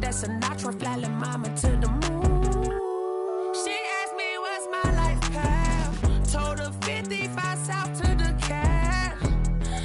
that's Sinatra, flying mama to the moon. She asked me what's my life path. Told her 55 south to the cash.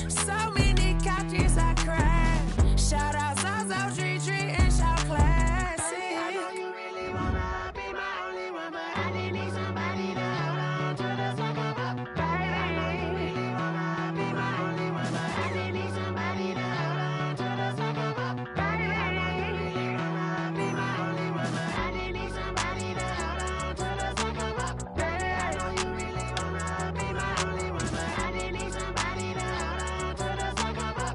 So many couches I cried. Shout out Zazo, Tree Tree, and shout classic. I know you really wanna be my only one, but I didn't need somebody to hold on to the second up. I know you really wanna be my only one, but I didn't need somebody to hold on to the second up. I know you really wanna be my only one, but I didn't need somebody to hold on to the second up. I know you really wanna be my only one, but I didn't need somebody to hold on to the second up.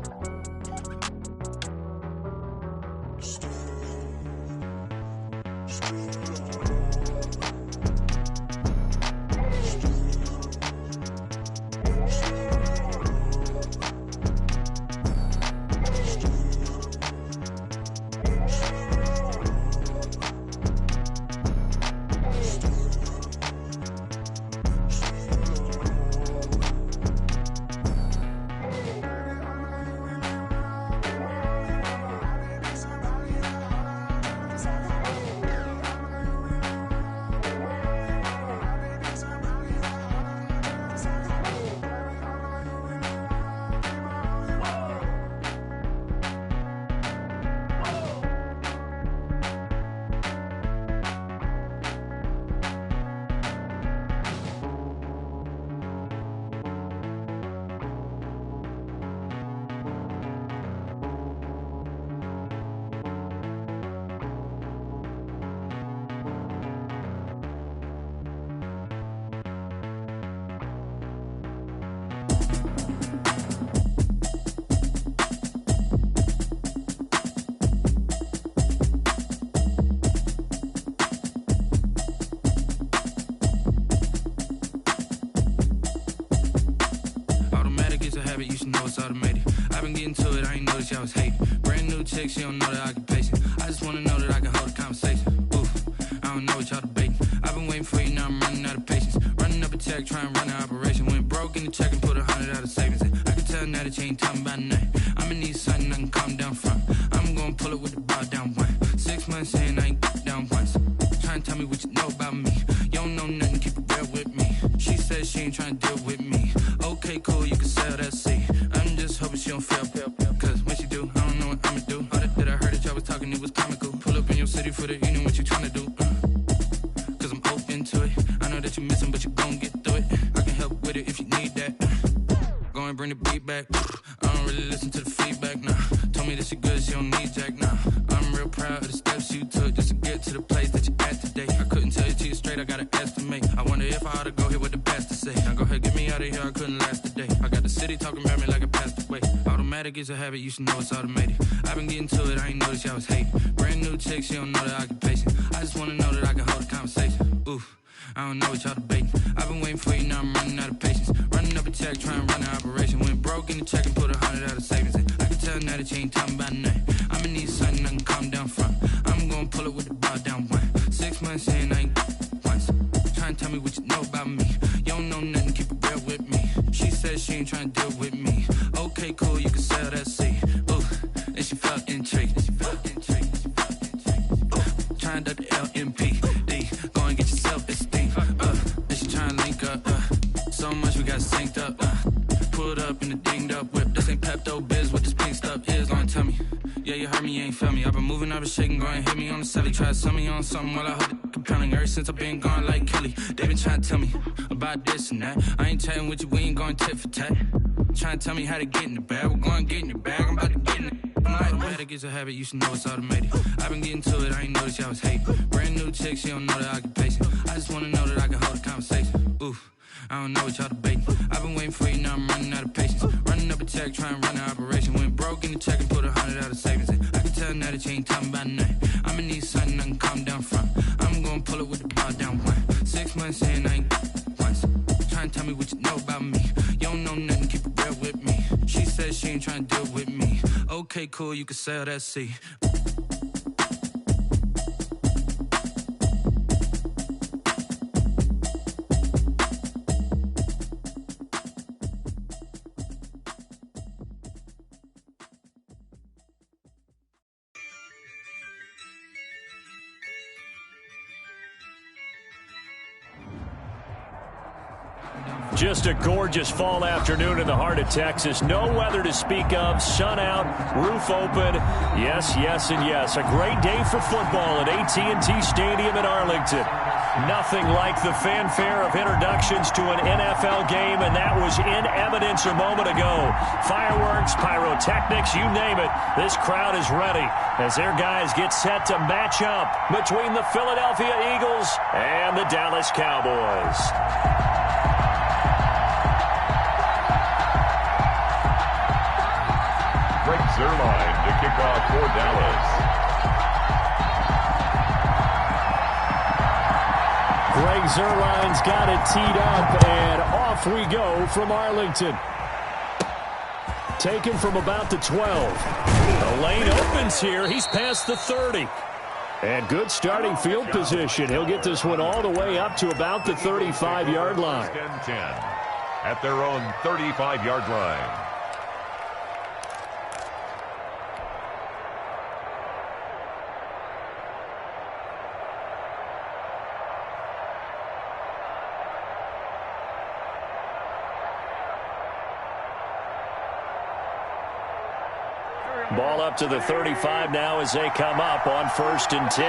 Automatic is a habit, you should know it's automated. I've been getting to it, I ain't noticed y'all was hating. Brand new chick, she don't know that I can pace it. I just wanna know that I can hold a conversation. Oof, I don't know what y'all debating. I've been waiting for you, now I'm running out of patience. Running up a check, trying to run an operation. Went broke in the check and put 100 out of savings in. I can tell now that you ain't talking about nothing. I'ma need something I can calm down from. I'm gonna pull it with the bar down one. 6 months in, I ain't down once. Trying to tell me what you know about me. You don't know nothing, keep it real with me. She says she ain't trying to deal with me. Okay, cool, you can sell that seat. I'm just hoping she don't fail. Cause when she do, I don't know what I'ma do. All that I heard that y'all was talking, it was comical. Pull up in your city for the evening, what you trying to do? Cause I'm open to it. I know that you missing, but you gon' get through it. I can help with it if you need that. Go and bring the beat back. I don't really listen to the feedback, nah. Told me that she good, she don't need Jack, nah. I'm real proud of the steps you took just to get to the place that you at today. I couldn't tell you to you straight, I gotta estimate. I wonder if I ought to go here with the best to say. Now go ahead, get me out of here, I couldn't last a day. I got the city talking about me like I passed away. Automatic is a habit, you should know it's automated. I've been getting to it, I ain't noticed y'all was hating. Brand new chick, she don't know that I can pace it. I just wanna know that I can hold a conversation. Oof, I don't know what y'all debating. I've been waiting for you, now I'm running out of patience. Running up a check, trying to run an operation. Went broke in the check and put 100 out of savings in. I can tell now that you ain't talking about nothing. I'ma need something I can calm down from. I'm gonna pull it with the bar down one. 6 months in, I ain't once. Trying to tell me what you know about me. You don't know nothing, keep it real with me. She says she ain't trying to deal with me. Okay, cool, you can sell that seat. Ooh, and she felt intrigued. Trying to duck the LMPD. Go and get your self-esteem. And she trying to link up. So much we got synced up. Pulled up in the dinged up whip. This ain't Pepto-Biz, what this pink stuff is. Gonna tell me. Yeah, you heard me, you ain't felt me. I've been moving, I've been shaking, go and hit me on the celly. Try to sell me on something while I hold it compelling. Ever since I've been gone like Kelly, they been trying to tell me about this and that. I ain't chatting with you, we ain't going tit for tat. Trying to tell me how to get in the bag. We're going to get in your bag, I'm about to get in it. Automatic is a habit, you should know it's automated. I've been getting to it, I ain't noticed y'all was hating. Brand new chick, she don't know that I can pace it. I just wanna know that I can hold a conversation. Oof, I don't know what y'all debating. I've been waiting for you, now I'm running out of patience. Running up a check, trying to run an operation. Went broke in the check and put 100 out of savings in. I can tell now that you ain't talking about nothing. I'ma need something I can calm down from. I'm gonna pull it with the bar down one. 6 months in, I ain't once. Trying to tell me what you know about me. You don't know nothing, keep it real with me. She says she ain't trying to deal with me. Okay, cool, you can sell that seat. Just a gorgeous fall afternoon in the heart of Texas. No weather to speak of. Sun out, roof open. Yes, yes, and yes. A great day for football at AT&T Stadium in Arlington. Nothing like the fanfare of introductions to an NFL game, and that was in evidence a moment ago. Fireworks, pyrotechnics, you name it. This crowd is ready as their guys get set to match up between the Philadelphia Eagles and the Dallas Cowboys. Zerline to kick off for Dallas. Greg Zerline's got it teed up, and off we go from Arlington. Taken from about the 12. The lane opens here. He's past the 30. And good starting field position. He'll get this one all the way up to about the 35-yard line. 10-10 at their own 35-yard line. Ball up to the 35 now as they come up on 1st and 10.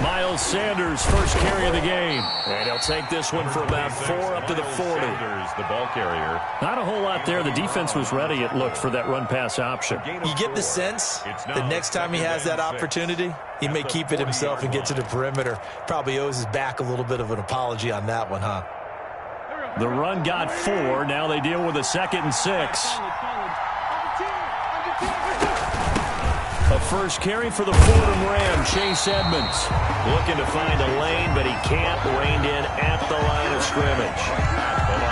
Miles Sanders, first carry of the game. And he'll take this one for about 4 up to the 40. Sanders, the ball carrier. Not a whole lot there. The defense was ready, it looked, for that run-pass option. You get the sense the next time he has that opportunity, he may keep it himself and get to the perimeter. Probably owes his back a little bit of an apology on that one, huh? The run got 4. Now they deal with a 2nd and 6. A first carry for the Fordham Ram, Chase Edmonds. Looking to find a lane, but he can't. Reined in at the line of scrimmage.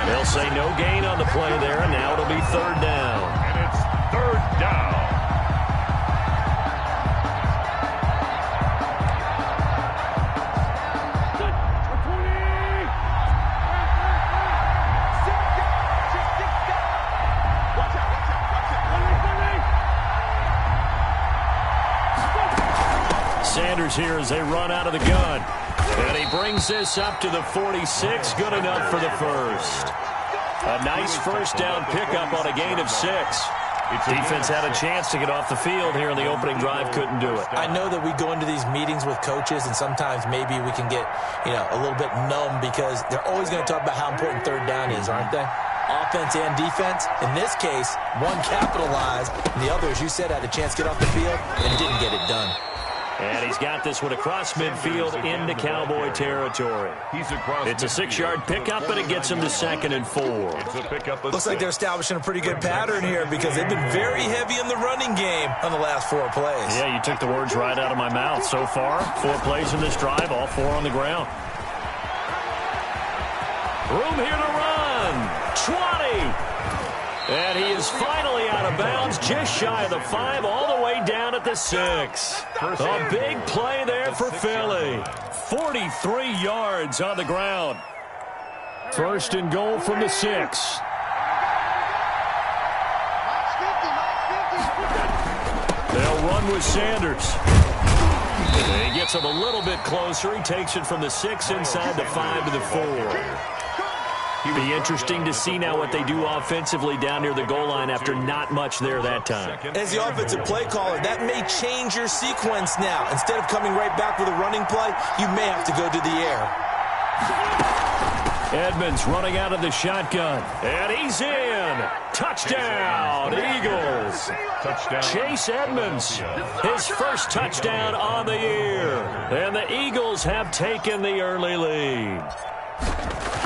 They'll say no gain on the play there, and now it'll be 3rd down. And it's 3rd down. Sanders here as they run out of the gun. And he brings this up to the 46. Good enough for the first. A nice first down pickup on a gain of 6. Defense had a chance to get off the field here in the opening drive. Couldn't do it. I know that we go into these meetings with coaches, and sometimes maybe we can get, a little bit numb because they're always going to talk about how important 3rd down is, aren't they? Offense and defense. In this case, one capitalized, and the other, as you said, had a chance to get off the field and didn't get it done. And he's got this one across midfield into Cowboy territory. It's a 6-yard pickup, but it gets him to 2nd and 4. Looks like they're establishing a pretty good pattern here because they've been very heavy in the running game on the last 4 plays. Yeah, you took the words right out of my mouth. So far, 4 plays in this drive, all 4 on the ground. Room here to run. 20. And he is finally out of bounds, just shy of the 5, all the way down at the 6. A big play there for Philly. 43 yards on the ground. 1st and goal from the 6. They'll run with Sanders. He gets him a little bit closer. He takes it from the 6 inside the 5 to the 4. Be interesting to see now what they do offensively down near the goal line after not much there that time. As the offensive play caller, that may change your sequence now. Instead of coming right back with a running play, you may have to go to the air. Edmonds running out of the shotgun. And he's in. Touchdown, Eagles. Touchdown. Chase Edmonds, his first touchdown on the year. And the Eagles have taken the early lead.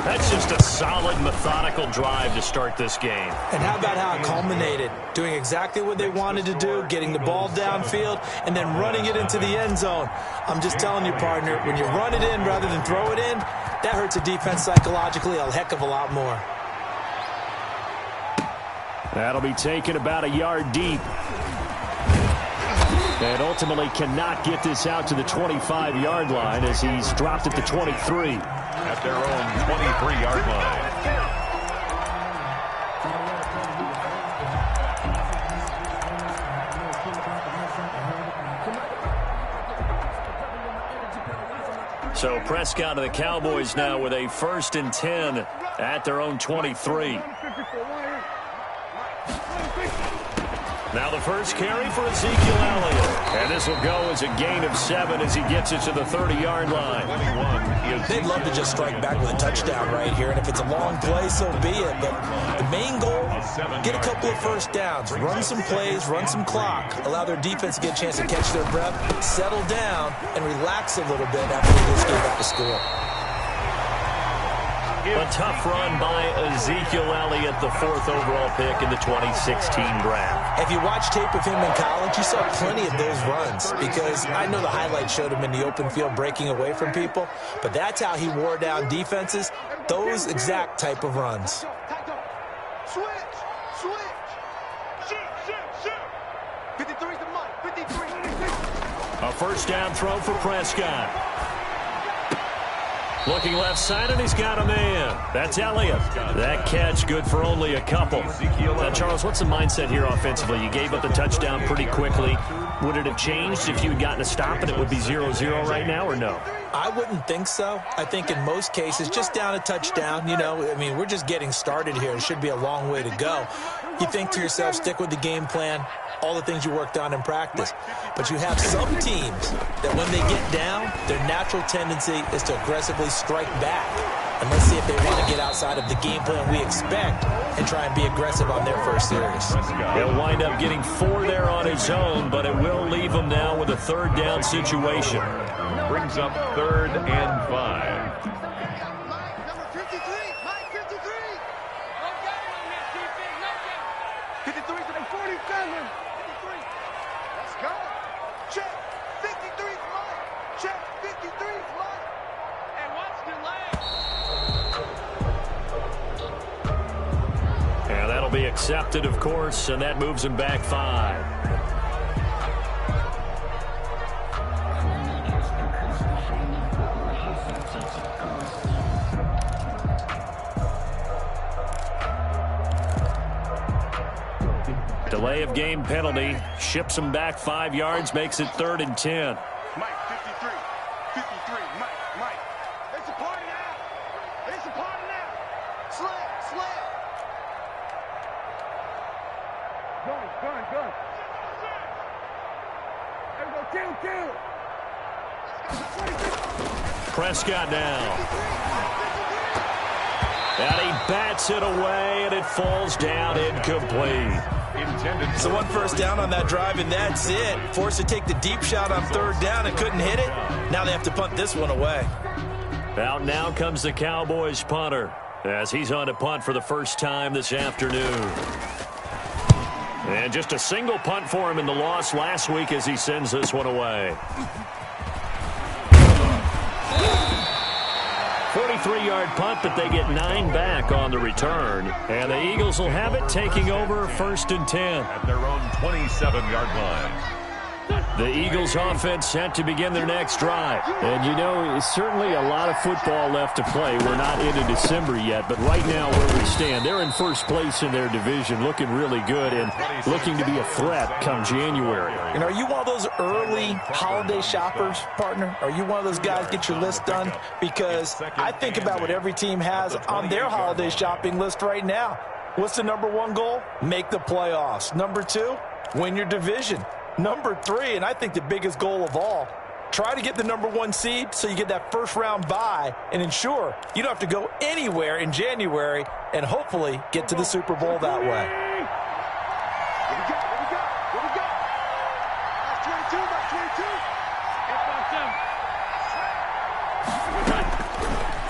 That's just a solid, methodical drive to start this game. And how about how it culminated? Doing exactly what they wanted to do, getting the ball downfield, and then running it into the end zone. I'm just telling you, partner, when you run it in rather than throw it in, that hurts a defense psychologically a heck of a lot more. That'll be taken about a yard deep. And ultimately cannot get this out to the 25-yard line as he's dropped at the 23. At their own 23-yard line. So Prescott and the Cowboys now with a 1st and 10 at their own 23. Now the first carry for Ezekiel Elliott. And this will go as a gain of 7 as he gets it to the 30-yard line. They'd love to just strike back with a touchdown right here. And if it's a long play, so be it. But the main goal, get a couple of first downs. Run some plays, run some clock. Allow their defense to get a chance to catch their breath, settle down, and relax a little bit after they just gave up the score. A tough run by Ezekiel Elliott, the 4th overall pick in the 2016 draft. If you watch tape of him in college, you saw plenty of those runs because I know the highlights showed him in the open field breaking away from people, but that's how he wore down defenses, those exact type of runs. Switch. 53's the mic. 53. A first down throw for Prescott. Looking left side, and he's got a man. That's Elliott. That catch good for only a couple. Now, Charles, what's the mindset here offensively? You gave up the touchdown pretty quickly. Would it have changed if you had gotten a stop and it would be 0-0 right now, or no? I wouldn't think so. I think in most cases, just down a touchdown, we're just getting started here. It should be a long way to go. You think to yourself, stick with the game plan, all the things you worked on in practice. But you have some teams that when they get down, their natural tendency is to aggressively strike back. And let's see if they want to get outside of the game plan we expect and try and be aggressive on their first series. He'll wind up getting 4 there on his own, but it will leave him now with a 3rd down situation. Brings up 3rd and 5. Number 53. Mike 53. 53's the 47. 53. Let's go. Check. 53's Mike. Check. 53's Mike. And watch the leg. And that'll be accepted, of course, and that moves him back 5. Delay of game penalty, ships him back 5 yards, makes it 3rd and 10. Mike 53. 53. Mike. It's a party now. Slam. Gun. There we go, kill. Prescott now. And he bats it away, and it falls down incomplete. So 1 first down on that drive, and that's it. Forced to take the deep shot on 3rd down and couldn't hit it. Now they have to punt this one away. Out now comes the Cowboys punter as he's on to punt for the first time this afternoon. And just a single punt for him in the loss last week as he sends this one away. 43-yard punt, but they get 9 back on the return. And the Eagles will have it, taking over 1st and 10. At their own 27-yard line. The Eagles offense set to begin their next drive. And it's certainly a lot of football left to play. We're not into December yet, but right now where we stand, they're in first place in their division, looking really good and looking to be a threat come January. And are you one of those early holiday shoppers, partner? Are you one of those guys get your list done? Because I think about what every team has on their holiday shopping list right now. What's the number 1 goal? Make the playoffs. Number 2, win your division. Number 3, and I think the biggest goal of all, try to get the number 1 seed so you get that first-round bye and ensure you don't have to go anywhere in January and hopefully get to the Super Bowl that way. Here we go. That's 22.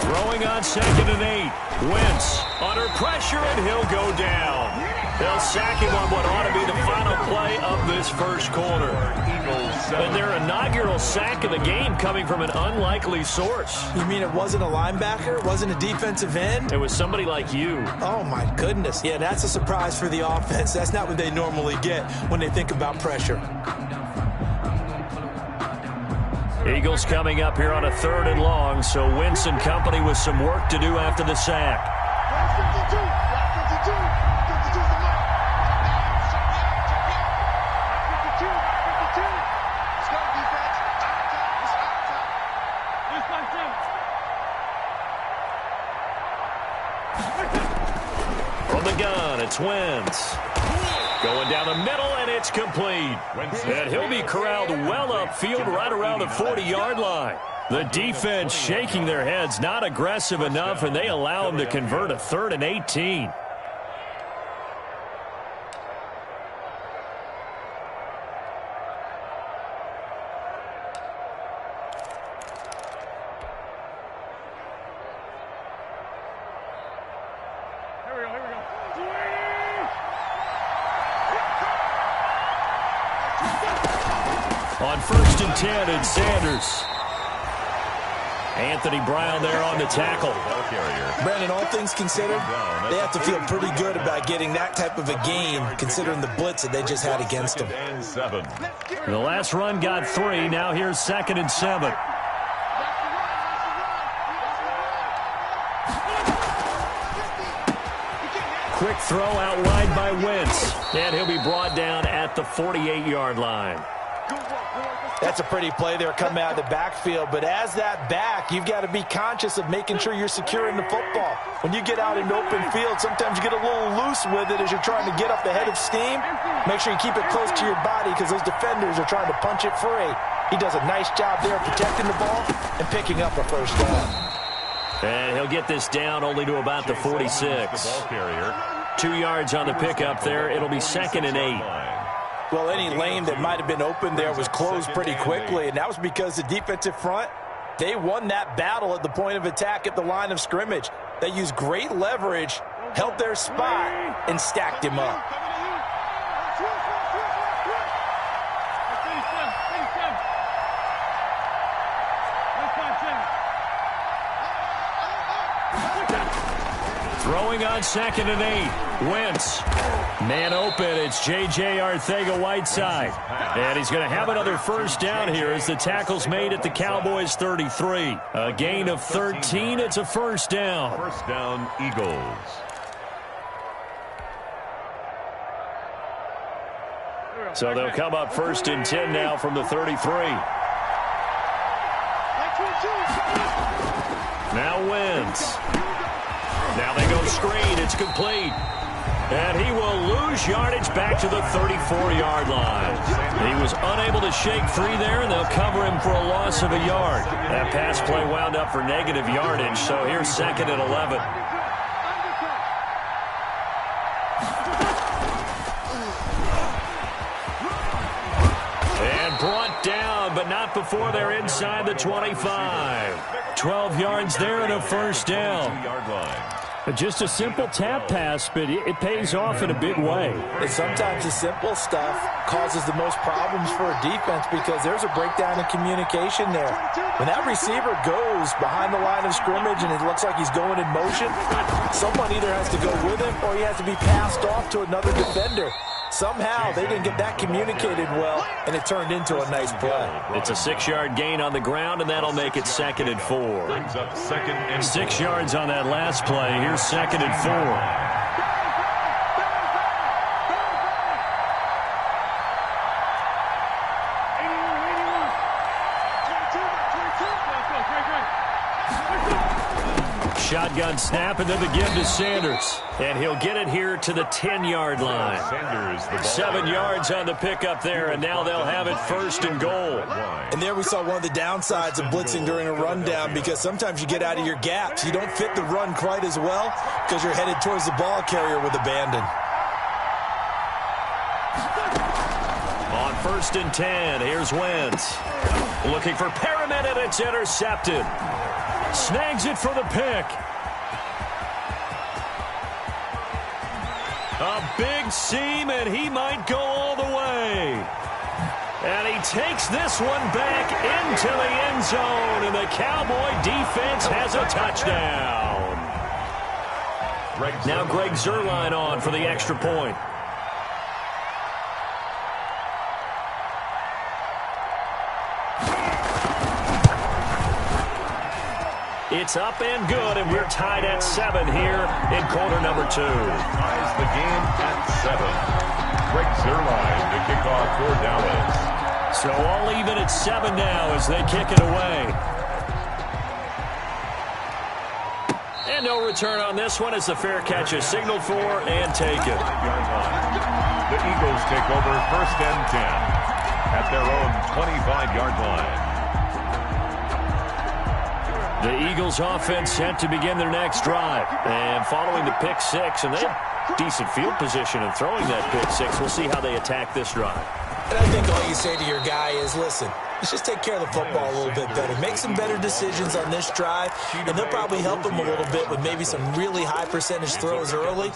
Throwing on 2nd and 8. Wentz under pressure, and he'll go down. They'll sack him on what ought to be the final play of this first quarter. And their inaugural sack of the game coming from an unlikely source. You mean it wasn't a linebacker? It wasn't a defensive end? It was somebody like you. Oh, my goodness. Yeah, that's a surprise for the offense. That's not what they normally get when they think about pressure. Eagles coming up here on a 3rd and long, so Wentz and company with some work to do after the sack. 52. Let's go, defense. Let's go. It's Wentz. Going down the middle, and it's complete. And he'll be corralled well upfield right around the 40-yard line. The defense shaking their heads, not aggressive enough, and they allow him to convert a 3rd and 18. On 1st and 10, it's Sanders. Anthony Brown there on the tackle. Brandon, all things considered, they have to feel pretty good about getting that type of a gain, considering the blitz that they just had against them. The last run got 3. Now here's 2nd and 7. Quick throw out wide by Wentz. And he'll be brought down at the 48-yard line. That's a pretty play there coming out of the backfield, but as that back, you've got to be conscious of making sure you're securing the football. When you get out in open field, sometimes you get a little loose with it as you're trying to get up the head of steam. Make sure you keep it close to your body because those defenders are trying to punch it free. He does a nice job there protecting the ball and picking up a 1st down. And he'll get this down only to about the 46. 2 yards on the pickup there. It'll be 2nd and 8. Well, any lane that might have been open there was closed pretty quickly, and that was because the defensive front, they won that battle at the point of attack at the line of scrimmage. They used great leverage, held their spot, and stacked him up. Throwing on 2nd and 8. Wentz. Man open. It's J.J. Arcega-Whiteside. And he's going to have another 1st down here as the tackle's made at the Cowboys' 33. A gain of 13. It's a 1st down. 1st down, Eagles. So they'll come up 1st and 10 now from the 33. Now Wentz. Now they go screen. It's complete. And he will lose yardage back to the 34-yard line. He was unable to shake free there, and they'll cover him for a loss of a yard. That pass play wound up for negative yardage, so here's 2nd and 11. And brought down, but not before they're inside the 25. 12 yards there and a 1st down. Just a simple tap pass, but it pays off in a big way. And sometimes the simple stuff causes the most problems for a defense because there's a breakdown in communication there. When that receiver goes behind the line of scrimmage and it looks like he's going in motion, someone either has to go with him or he has to be passed off to another defender. Somehow they didn't get that communicated well, and it turned into a nice play. It's a 6-yard gain on the ground, and that'll make it 2nd and 4. Brings up 2nd and 6 yards on that last play. Here's 2nd and 4. Shotgun snap, and then the give to Sanders. And he'll get it here to the 10-yard line. Sanders, 7 yards on the pickup there, and now they'll have it 1st and goal. And there we saw one of the downsides of blitzing during a rundown because sometimes you get out of your gaps. You don't fit the run quite as well because you're headed towards the ball carrier with abandon. On 1st and 10, here's Wentz. Looking for Perriman, and it's intercepted. Snags it for the pick. A big seam, and he might go all the way. And he takes this one back into the end zone, and the Cowboy defense has a touchdown. Now Greg Zuerlein on for the extra point. It's up and good, and we're tied at 7 here in quarter number 2. Ties the game at 7. Greg Zuerlein to kick off for Dallas. So all even at 7 now as they kick it away. And no return on this one as the fair catch is signaled for and taken. The Eagles take over 1st and 10 at their own 25-yard line. The Eagles offense set to begin their next drive. And following the pick six, and they have decent field position in throwing that pick six. We'll see how they attack this drive. And I think all you say to your guy is, listen, let's just take care of the football a little bit better. Make some better decisions on this drive, and they'll probably help him a little bit with maybe some really high percentage throws early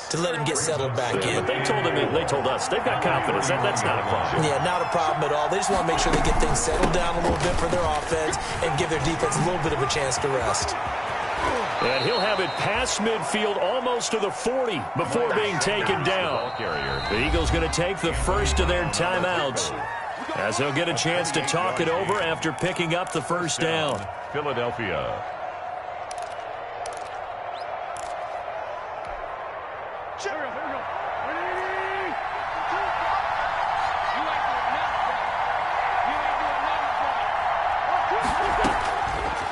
to let him get settled back in. But they told us they've got confidence. That's not a problem. Yeah, not a problem at all. They just want to make sure they get things settled down a little bit for their offense and give their defense a little bit of a chance to rest. And he'll have it past midfield almost to the 40 before being taken down. The Eagles going to take the first of their timeouts as they'll get a chance to talk it over after picking up the first down. Philadelphia.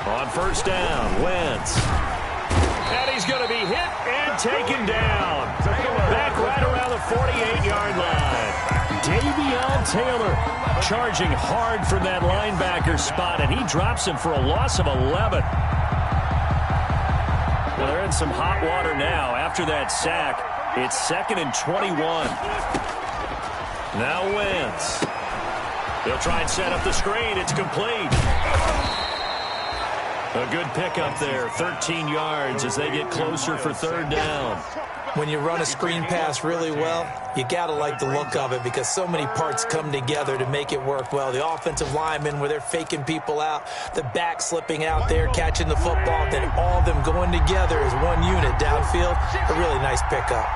On first down, Wentz. And he's going to be hit and taken down. Back right around the 48-yard line. Davion Taylor charging hard from that linebacker spot, and he drops him for a loss of 11. Well, they're in some hot water now. After that sack, it's 2nd and 21. Now Wentz. They'll try and set up the screen. It's complete. A good pickup there, 13 yards as they get closer for 3rd down. When you run a screen pass really well, you got to like the look of it because so many parts come together to make it work well. The offensive linemen where they're faking people out, the back slipping out there, catching the football, then all of them going together as one unit downfield. A really nice pickup.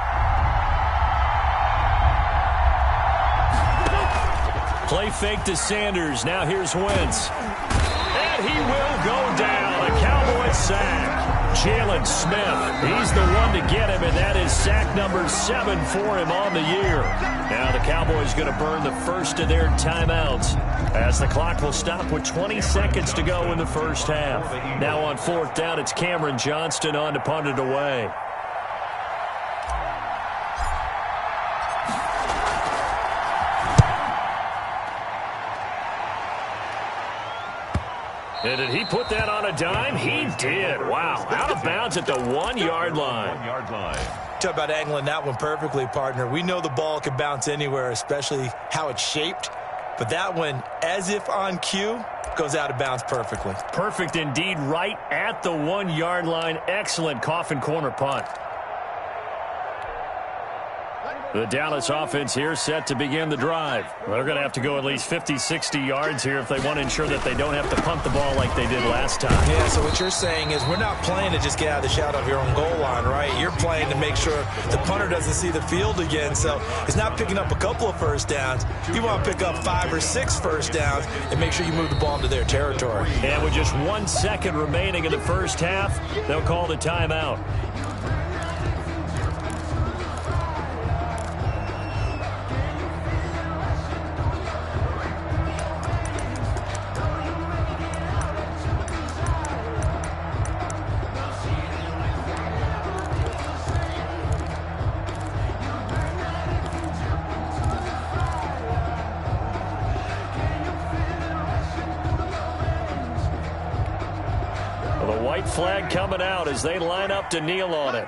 Play fake to Sanders. Now here's Wentz. And he will go down. A Cowboys sack. Jalen Smith, he's the one to get him, and that is sack number 7 for him on the year. Now the Cowboys going to burn the first of their timeouts as the clock will stop with 20 seconds to go in the first half. Now on 4th down, it's Cameron Johnston on to punt it away. And did he put that on a dime? He did. Wow. Out of bounds at the 1-yard line. Talk about angling that one perfectly, partner. We know the ball can bounce anywhere, especially how it's shaped. But that one, as if on cue, goes out of bounds perfectly. Perfect indeed, right at the 1-yard line. Excellent coffin corner punt. The Dallas offense here set to begin the drive. They're going to have to go at least 50, 60 yards here if they want to ensure that they don't have to punt the ball like they did last time. Yeah, so what you're saying is we're not playing to just get out of the shadow of your own goal line, right? You're playing to make sure the punter doesn't see the field again. So it's not picking up a couple of first downs. You want to pick up 5 or 6 first downs and make sure you move the ball into their territory. And with just 1 second remaining in the first half, they'll call the timeout. White flag coming out as they line up to kneel on it.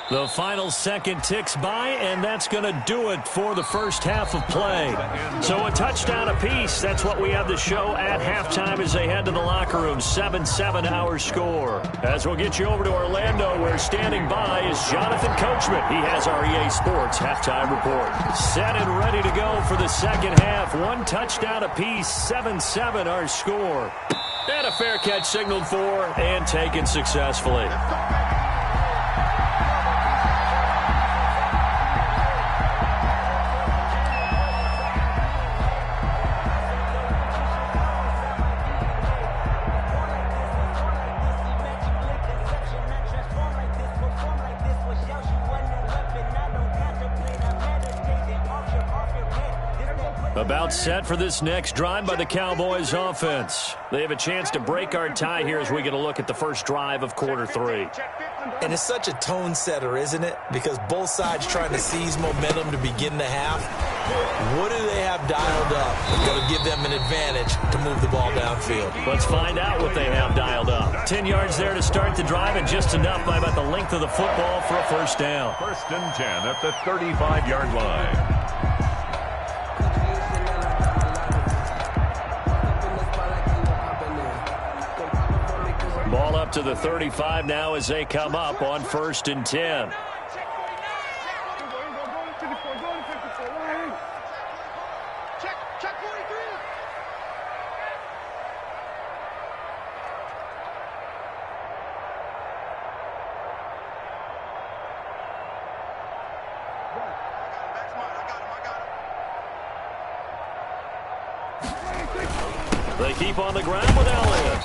The final second ticks by, and that's going to do it for the first half of play. So a touchdown apiece. That's what we have to show at halftime as they head to the locker room. 7-7 our score. As we'll get you over to Orlando, where standing by is Jonathan Coachman. He has our EA Sports halftime report. Set and ready to go for the second half. 1 touchdown apiece. 7-7 our score. And a fair catch signaled for and taken successfully. About set for this next drive by the Cowboys offense. They have a chance to break our tie here as we get a look at the first drive of quarter 3. And it's such a tone setter, isn't it? Because both sides trying to seize momentum to begin the half. What do they have dialed up that's going to give them an advantage to move the ball downfield? Let's find out what they have dialed up. 10 yards there to start the drive, and just enough by about the length of the football for a first down. 1st and 10 at the 35-yard line. Ball up to the 35 now as they come up on 1st and 10. They keep on the ground with Elliott.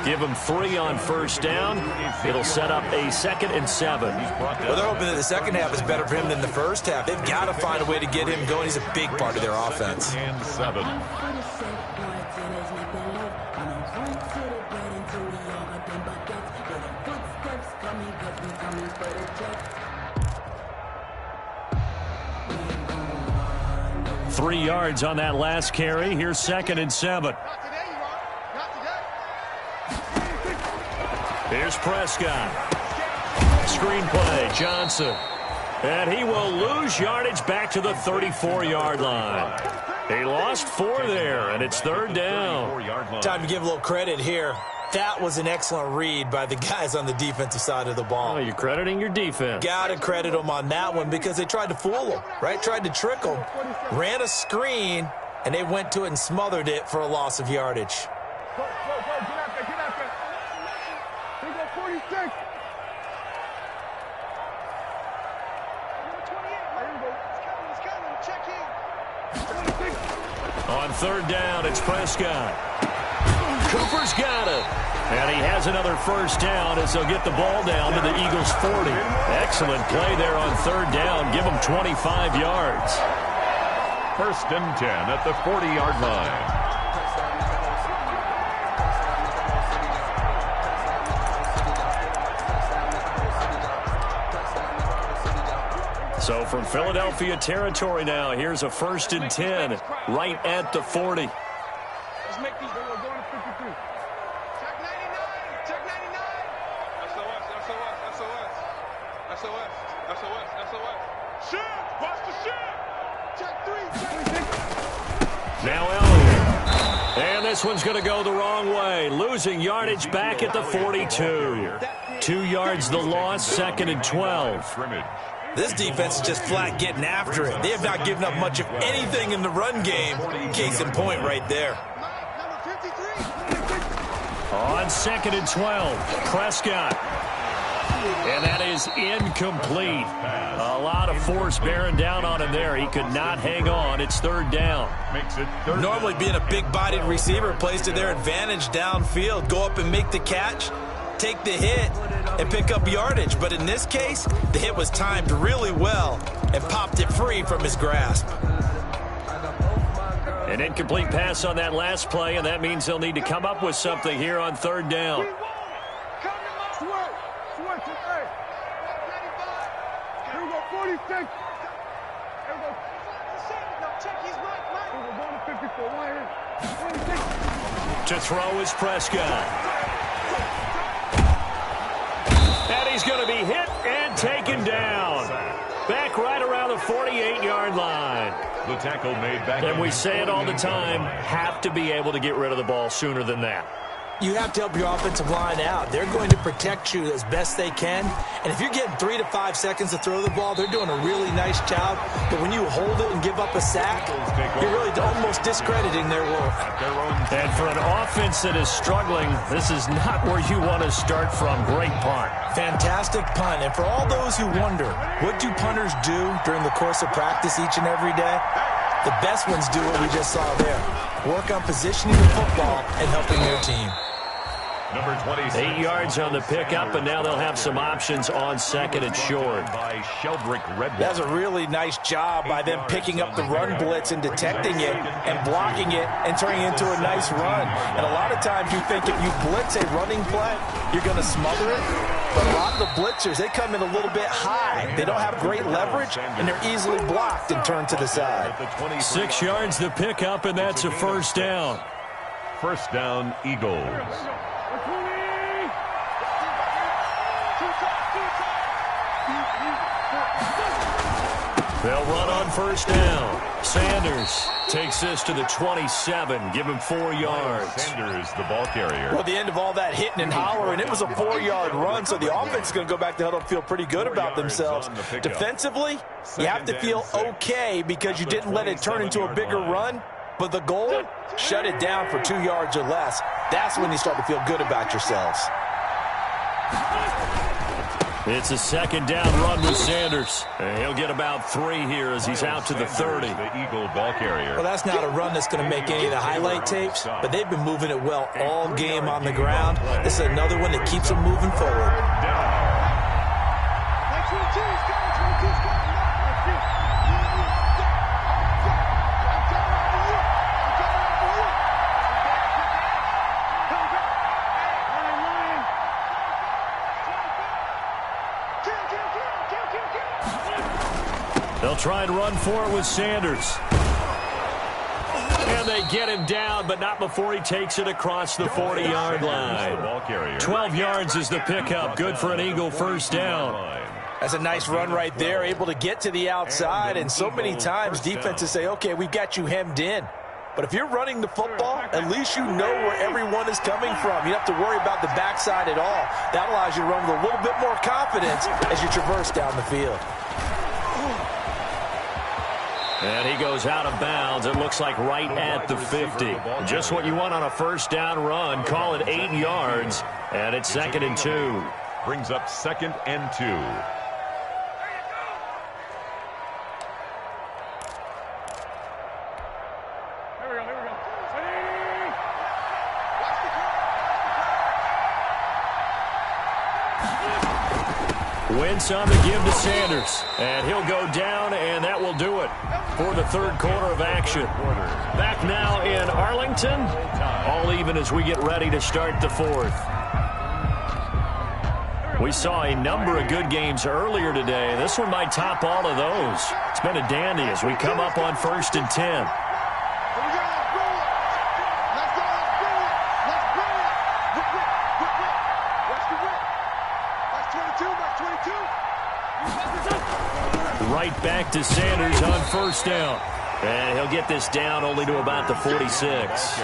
Give them 3 on 1st down. It'll set up a 2nd and 7. Well, they're hoping that the second half is better for him than the first half. They've got to find a way to get him going. He's a big part of their offense. 2nd and 7. Three yards on that last carry. Here's 2nd and 7. Here's Prescott. Screen play, Johnson. And he will lose yardage back to the 34-yard line. He lost 4 there, and it's 3rd down. Time to give a little credit here. That was an excellent read by the guys on the defensive side of the ball. Oh, you're crediting your defense. Got to credit them on that one because they tried to fool them, right? Tried to trick them. Ran a screen, and they went to it and smothered it for a loss of yardage. Go, get out there, get out there. Here go 46. Here we go. It's coming, check in. On 3rd down, it's Prescott. Cooper's got it. And he has another first down as they'll get the ball down to the Eagles' 40. Excellent play there on 3rd down. Give them 25 yards. 1st and 10 at the 40-yard line. So from Philadelphia territory now, here's a 1st and 10 right at the 40. Let's make these. We're going to 53. Check 99. Check 99. SOS. Shit. Watch the shit. Check 3. Now Elliott. And this one's going to go the wrong way. Losing yardage back at the 42. 2 yards the loss, 2nd and 12. This defense is just flat getting after it. They have not given up much of anything in the run game. Case in point right there. On 2nd and 12, Prescott. And that is incomplete. A lot of force bearing down on him there. He could not hang on. It's 3rd down. Normally being a big-bodied receiver plays to their advantage downfield. Go up and make the catch, take the hit, and pick up yardage. But in this case, the hit was timed really well and popped it free from his grasp. An incomplete pass on that last play, and that means they'll need to come up with something here on 3rd down. Here we go, 46. Here we go. Check, he's right. We're going to 54. 26. To throw is Prescott. And he's going to be hit and taken down. Back right around the 48-yard line. The tackle made back. And we say it all the time, have to be able to get rid of the ball sooner than that. You have to help your offensive line out. They're going to protect you as best they can. And if you're getting 3 to 5 seconds to throw the ball, they're doing a really nice job. But when you hold it and give up a sack, you're really almost discrediting their work. And for an offense that is struggling, this is not where you want to start from. Great punt. Fantastic punt. And for all those who wonder, what do punters do during the course of practice each and every day? The best ones do what we just saw there. Work on positioning the football and helping their team. Number 26. 8 yards on the pickup, and now they'll have some options on second and short. By Sheldrick Redwood. That's a really nice job by them picking up the run blitz and detecting it and blocking it and turning it into a nice run. And a lot of times you think if you blitz a running play, you're going to smother it. But a lot of the blitzers, they come in a little bit high. They don't have great leverage, and they're easily blocked and turned to the side. 6 yards the pickup, and that's a first down. First down, Eagles. They'll run on first down. Sanders takes this to the 27. Give him 4 yards. Sanders, the ball carrier. Well, the end of all that hitting and hollering, it was a 4-yard run, so the offense is going to go back to huddle and feel pretty good about themselves. Defensively, you have to feel okay because you didn't let it turn into a bigger run. But the goal, shut it down for 2 yards or less. That's when you start to feel good about yourselves. It's a second down run with Sanders. And he'll get about 3 here as he's out to the 30. The Eagle ball carrier. Well, that's not a run that's going to make any of the highlight tapes, but they've been moving it well all game on the ground. This is another one that keeps them moving forward. They'll try and run for it with Sanders. And they get him down, but not before he takes it across the 40-yard line. 12 yards is the pickup. Good for an Eagle first down. That's a nice run right there, able to get to the outside. And so many times defenses say, okay, we've got you hemmed in. But if you're running the football, at least you know where everyone is coming from. You don't have to worry about the backside at all. That allows you to run with a little bit more confidence as you traverse down the field. And he goes out of bounds. It looks like right at the 50. Just what you want on a first down run. Call it 8 yards. And it's 2nd and 2. Brings up 2nd and 2. Wentz on the give to Sanders. And he'll go down, and that will do it for the third quarter of action. Back now in Arlington. All even as we get ready to start the fourth. We saw a number of good games earlier today. This one might top all of those. It's been a dandy as we come up on 1st and 10. Right back to Sanders on first down. And he'll get this down only to about the 46.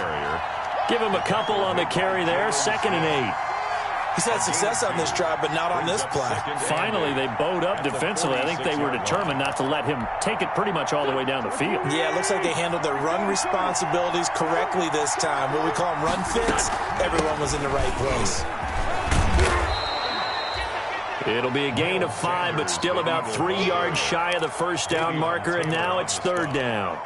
Give him a couple on the carry there. 2nd and 8. He's had success on this drive, but not on this play. Finally, they bowed up defensively. I think they were determined not to let him take it pretty much all the way down the field. Yeah, it looks like they handled their run responsibilities correctly this time. What we call them run fits, everyone was in the right place. It'll be a gain of 5, but still about 3 yards shy of the first down marker, and now it's 3rd down.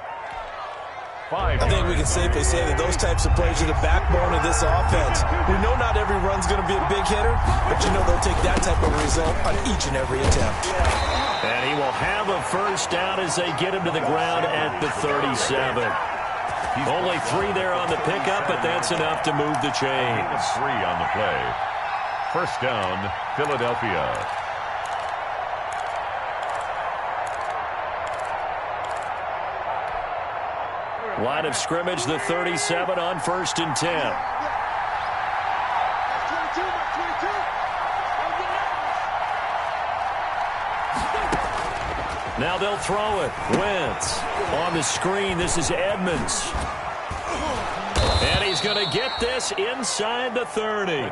I think we can safely say that those types of plays are the backbone of this offense. We know not every run's going to be a big hitter, but you know they'll take that type of result on each and every attempt. And he will have a first down as they get him to the ground at the 37. Only 3 there on the pickup, but that's enough to move the chains. 3 on the play. First down, Philadelphia. Line of scrimmage, the 37 on 1st and 10. Now they'll throw it. Wentz on the screen. This is Edmonds. And he's going to get this inside the 30.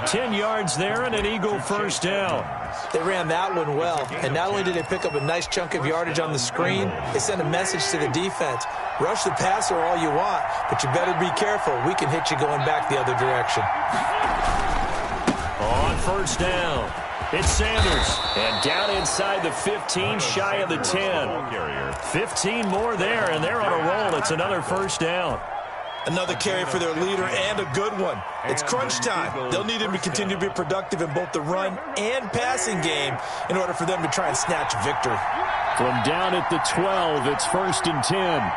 10 yards there and an Eagle first down. They ran that one well, and not only did they pick up a nice chunk of yardage on the screen, they sent a message to the defense. Rush the passer all you want, but you better be careful. We can hit you going back the other direction. On first down, it's Sanders. And down inside the 15, shy of the 10. 15 more there, and they're on a roll. It's another first down. Another carry for their leader and a good one. It's crunch time. They'll need him to continue to be productive in both the run and passing game in order for them to try and snatch victory. From down at the 12, it's 1st and 10.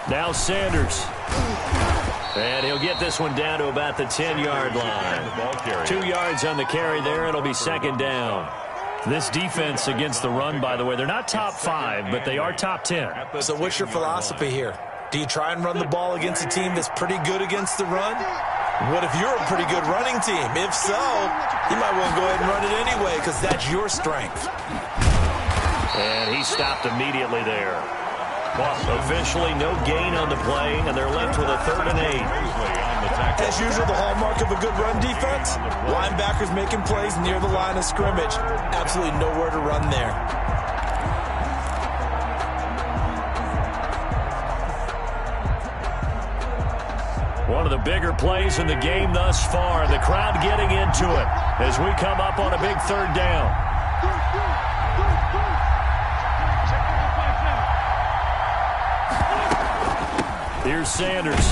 Now Sanders. And he'll get this one down to about the 10-yard line. 2 yards on the carry there. It'll be 2nd down. This defense against the run, by the way, they're not top 5, but they are top 10. So what's your philosophy here? Do you try and run the ball against a team that's pretty good against the run? What if you're a pretty good running team? If so, you might want to go ahead and run it anyway because that's your strength. And he stopped immediately there. Well, officially no gain on the play, and they're left with a 3rd and 8. As usual, the hallmark of a good run defense, linebackers making plays near the line of scrimmage. Absolutely nowhere to run there. One of the bigger plays in the game thus far. The crowd getting into it as we come up on a big 3rd down. Here's Sanders.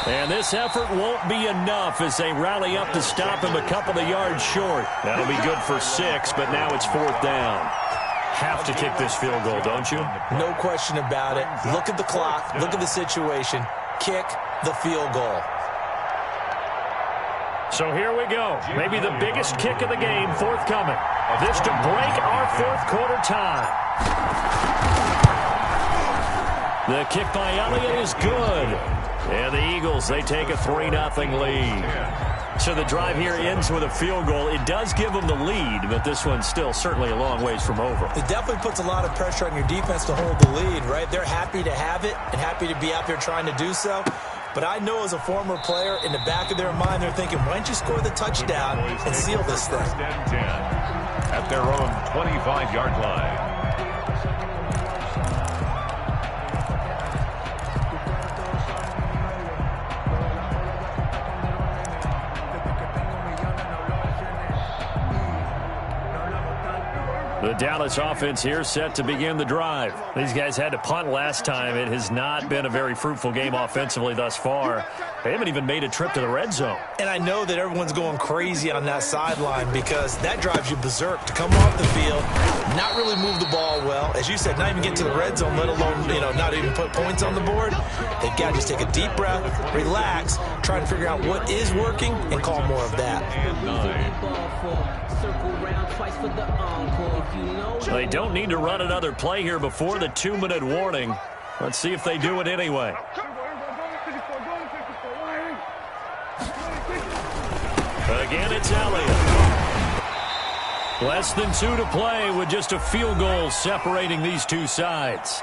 And this effort won't be enough as they rally up to stop him a couple of yards short. That'll be good for 6, but now it's 4th down. Have to kick this field goal, don't you? No question about it. Look at the clock. Look at the situation. Kick the field goal. So here we go. Maybe the biggest kick of the game forthcoming. This to break our 4th quarter tie. The kick by Elliott is good. And the Eagles, they take a 3-0 lead. So the drive here ends with a field goal. It does give them the lead, but this one's still certainly a long ways from over. It definitely puts a lot of pressure on your defense to hold the lead, right? They're happy to have it and happy to be out there trying to do so. But I know as a former player, in the back of their mind, they're thinking, why don't you score the touchdown and seal this thing? At their own 25-yard line. The Dallas offense here set to begin the drive. These guys had to punt last time. It has not been a very fruitful game offensively thus far. They haven't even made a trip to the red zone. And I know that everyone's going crazy on that sideline because that drives you berserk to come off the field, not really move the ball well. As you said, not even get to the red zone, let alone, not even put points on the board. They've got to just take a deep breath, relax, try and figure out what is working, and call more of that. They don't need to run another play here before the 2-minute warning. Let's see if they do it anyway. Again, it's Elliott. Less than 2 to play with just a field goal separating these two sides.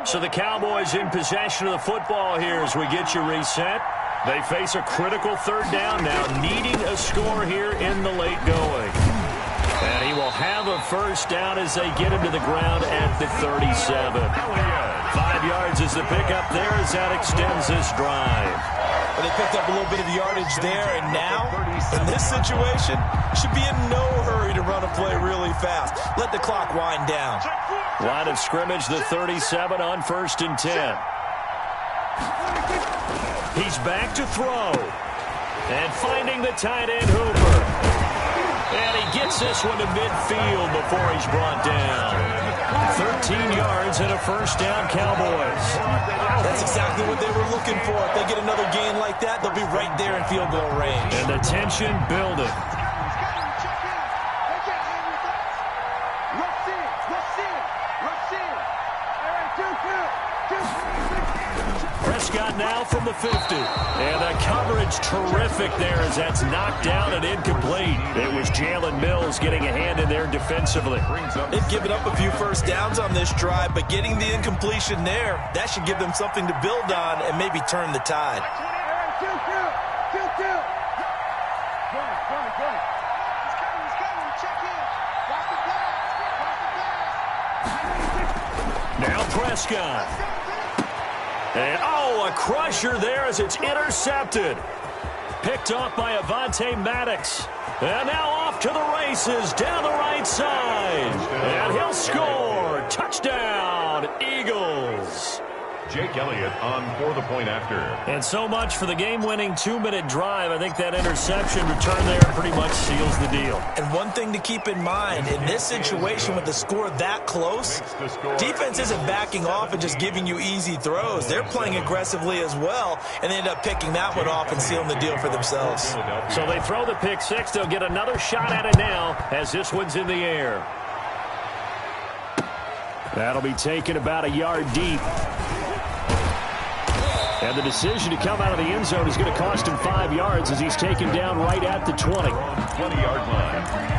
So the Cowboys in possession of the football here as we get you reset. They face a critical 3rd down now, needing a score here in the late going. And he will have a 1st down as they get him to the ground at the 37. 5 yards is the pickup there as that extends this drive. Well, they picked up a little bit of yardage there, and now, in this situation, should be in no hurry to run a play really fast. Let the clock wind down. Line of scrimmage, the 37 on 1st and 10. He's back to throw. And finding the tight end, Hooper. And he gets this one to midfield before he's brought down. 13 yards and a 1st down, Cowboys. That's exactly what they were looking for. If they get another gain like that, they'll be right there in field goal range. And the tension building. Prescott now from the 50. And the coverage terrific there as that's knocked down and incomplete. It was Jalen Mills getting a hand in there defensively. They've given up a few 1st downs on this drive, but getting the incompletion there, that should give them something to build on and maybe turn the tide. Kill. Go. He's coming. Check in. Watch the pass. Now Prescott. And, a crusher there as it's intercepted. Picked off by Avonte Maddox. And now off to the races down the right side. And he'll score. Touchdown, Eagles. Jake Elliott on for the point after. And so much for the game-winning 2-minute drive. I think that interception return there pretty much seals the deal. And one thing to keep in mind, in this situation with the score that close, defense isn't backing off and just giving you easy throws. They're playing aggressively as well, and they end up picking that one off and sealing the deal for themselves. So they throw the pick six. They'll get another shot at it now as this one's in the air. That'll be taken about a yard deep. And the decision to come out of the end zone is going to cost him 5 yards as he's taken down right at the 20. 20-yard line.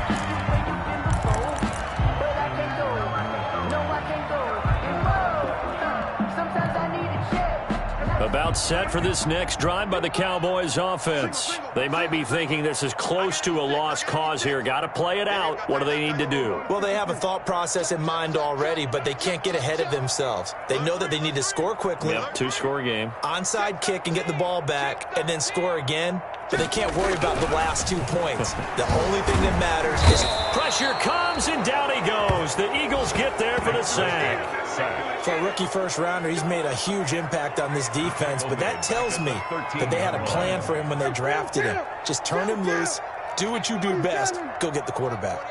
About set for this next drive by the Cowboys offense. They might be thinking this is close to a lost cause here. Got to play it out. What do they need to do? Well, they have a thought process in mind already, but they can't get ahead of themselves. They know that they need to score quickly. Yep, 2-score game. Onside kick and get the ball back and then score again. But they can't worry about the last 2 points. The only thing that matters is pressure comes and down he goes. The Eagles get there for the sack. For a rookie first-rounder, he's made a huge impact on this defense, but that tells me that they had a plan for him when they drafted him. Just turn him loose, do what you do best, go get the quarterback.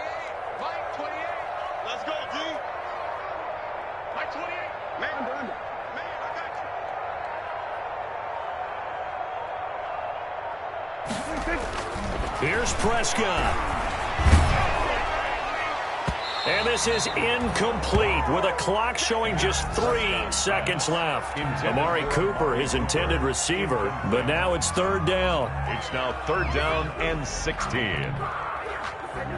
Mike 28. Let's go, D. Mike 28. Man, I got you. Here's Prescott. And this is incomplete with a clock showing just 3 seconds left. Amari Cooper, his intended receiver, but now it's 3rd down. It's now 3rd down and 16.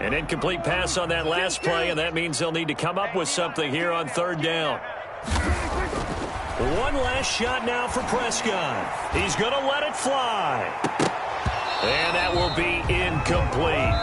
An incomplete pass on that last play, and that means they'll need to come up with something here on 3rd down. One last shot now for Prescott. He's going to let it fly. And that will be incomplete,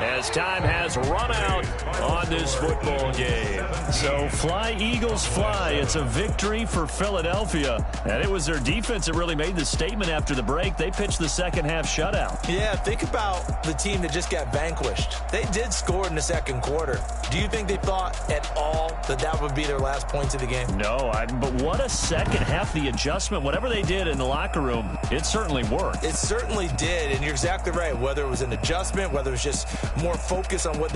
as time has run out on this football game. So fly, Eagles, fly. It's a victory for Philadelphia. And it was their defense that really made the statement after the break. They pitched the second-half shutout. Yeah, think about the team that just got vanquished. They did score in the second quarter. Do you think they thought at all that that would be their last points of the game? No, but what a second half. The adjustment, whatever they did in the locker room, it certainly worked. It certainly did, and you're exactly right. Whether it was an adjustment, whether it was just more focus on what